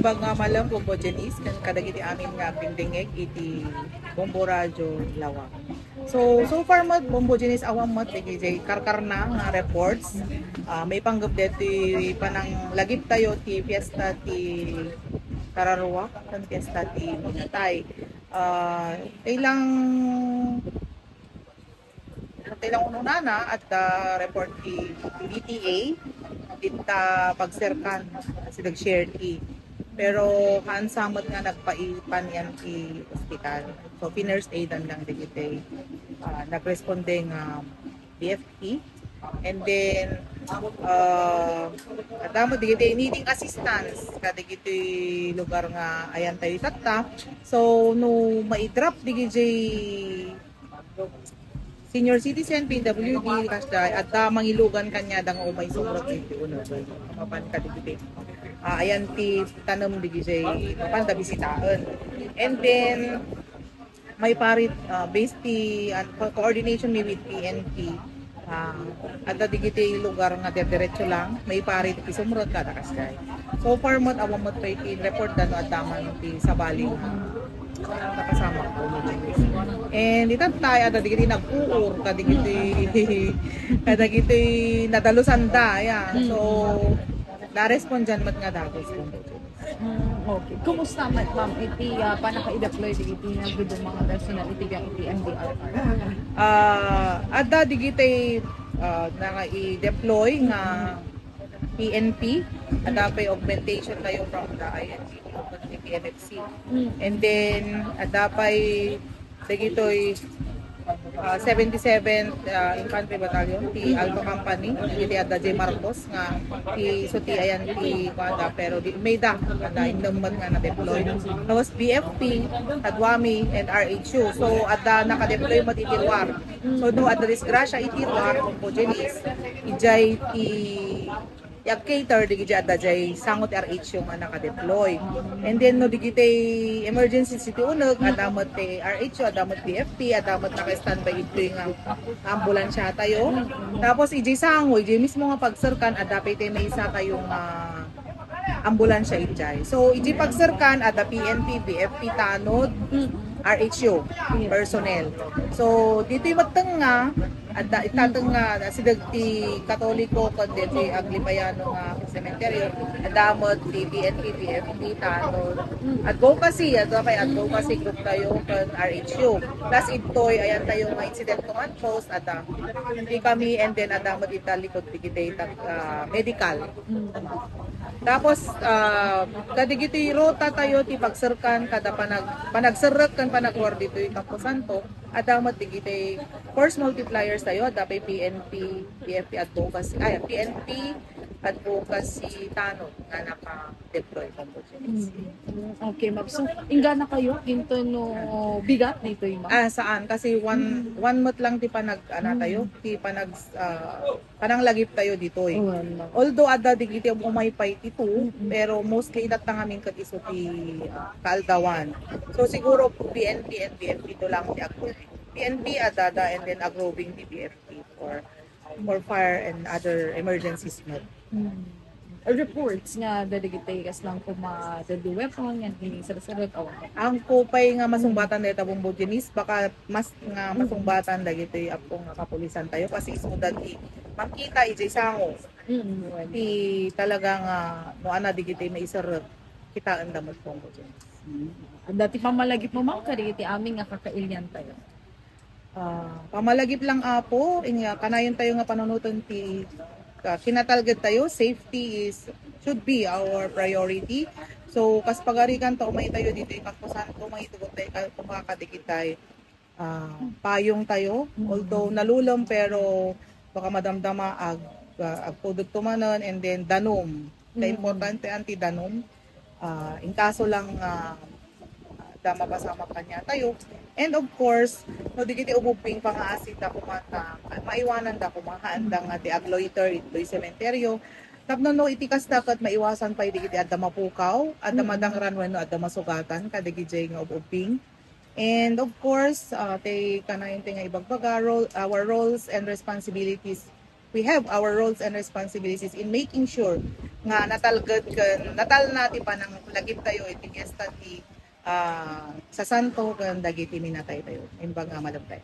naimbag nga malam Bombo Jenis kan kadagiti amin nga pindingeg iti Bombo Radyo Lawak. So far mat Bombo Jenis awam mat iti karkar na nga reports. May panggap deti panang lagip tayo ti fiesta ti Kararuwa kan fiesta ti Minatay. Ilang ununana at report ti BTA kita pagserkan si nag-share ti. Pero kansamot nga nagpaipan yan ti ospital. So pinurse aidan lang digiti nagresponde nga BFP. And then adamo digiti needing assistance kadigiti lugar nga ayan tayo itatta. So no mai-drop digiti senior citizen PWD kasda at mangilugan kanya dang umay subrot dito uno mapan kadigiti ayan ti tanom digiti mapan da bisitaan. And then may parit based ti coordination ni with PNP at digiti lugar nga diretso lang may parit ti sumrot kada kasday. So far mo awam mo 13 report dano at daman ti sabaling nakasama ko. And itat tayo ada digiti nag-uur kadigiti nadalusan da yan. So na-respond dyan mat nga dagos. Okay. Kumusta ma'am iti panaka-i-deploy digiti nga gudong mga personal iti MDR? Ada digiti naka-i-deploy nga PNP ada pay augmentation tayo from the INC the PNFC. And then ada pay digitoy 77th Infantry Battalion ti Alpha Company iti ada J Marcos nga ti suti ayan ti kuanda pero di may da ada indumot nga na deploy. Tapos BFP, Tagwami and RHU. So ada naka-deploy mo ti Tirwar. So no ada disgrasya iti Tirwar Bombo Jenis ijay ti cater digiti adda jay sangot RH yung naka-deploy. And then no digiti emergency city uneg adamot ti RH adamot BFP adamot naka-standby ito yung ambulansya tayo. Tapos ijay sango ijay mismo nga pagserkan adapay ti may isa kayong ambulansya ijay. So ijay pagserkan ada PNP, BFP tanod RHO personnel. So dito yung mateng at itateng nga sidag ti Katoliko kundi ti Aglipayano nga sementeryo adamot ti BNP, BFP tanod advocacy group tayo kan RHO. Plus itoy ayan tayo nga incident command post at hindi kami and then adamot italikod digiti medical. Tapos kadigiti rota tayo ti pagserkan kada panagserek kan panagwar dito yung Campo Santo adamot digiti force multipliers tayo dapay PNP, BFP advocacy PNP advocacy tanong nga naka-deploy Bombo Jenis. Okay, ma'am. So, ingga na kayo into no bigat dito yung ma'am? Saan? Kasi one month lang ti panag tayo, ti panag pananglagip tayo dito eh. Although ada digiti umaypay ito, pero mostly itat na ngamin katiso ti Kaaldawan. So siguro PNP and BFP to lang ti agrobing. PNP adada and then agrobing ti BFP for fire and other emergencies mo. Reports nga dadigitay kas lang kung the weapon nga hindi sa ang kupay nga masumbatan dito Bombo Jenis baka mas nga masumbatan dagiti apong kapulisan tayo kasi isudan ti makita ijay sango ti talagang no ana digiti maisarot kitaan damot Bombo Jenis. Dati pamalagip mo ma'am kadagiti aming nga kakailyan tayo. Pamalagip lang apo kanayon tayo nga panunutan ti kinatalgad tayo, safety should be our priority. So kas pagarikan to umay tayo dito Campo Santo may tugot tayo kung makakadikit tayo payong tayo although nalulom pero baka madamdama produkto manon and then danom the importante anti danom in kaso lang mapasama kanya tayo. And of course, no digiti ubuping pangaasit ako mata maiwanan da kumahaandang ti agloiter ito'y sementeryo. Tapno no itikas dapat maiwasan pa digiti adda mapukaw, adda madangran wenno adda masugatan kadigiti nga ubuping. And of course, tay kanayon nga ibagbaga our roles and responsibilities. We have our roles and responsibilities in making sure nga natalgad kan natal nati pa ng lagip tayo iti fiesta ti sa santo kan dagiti minatay tayo imbaga malabday.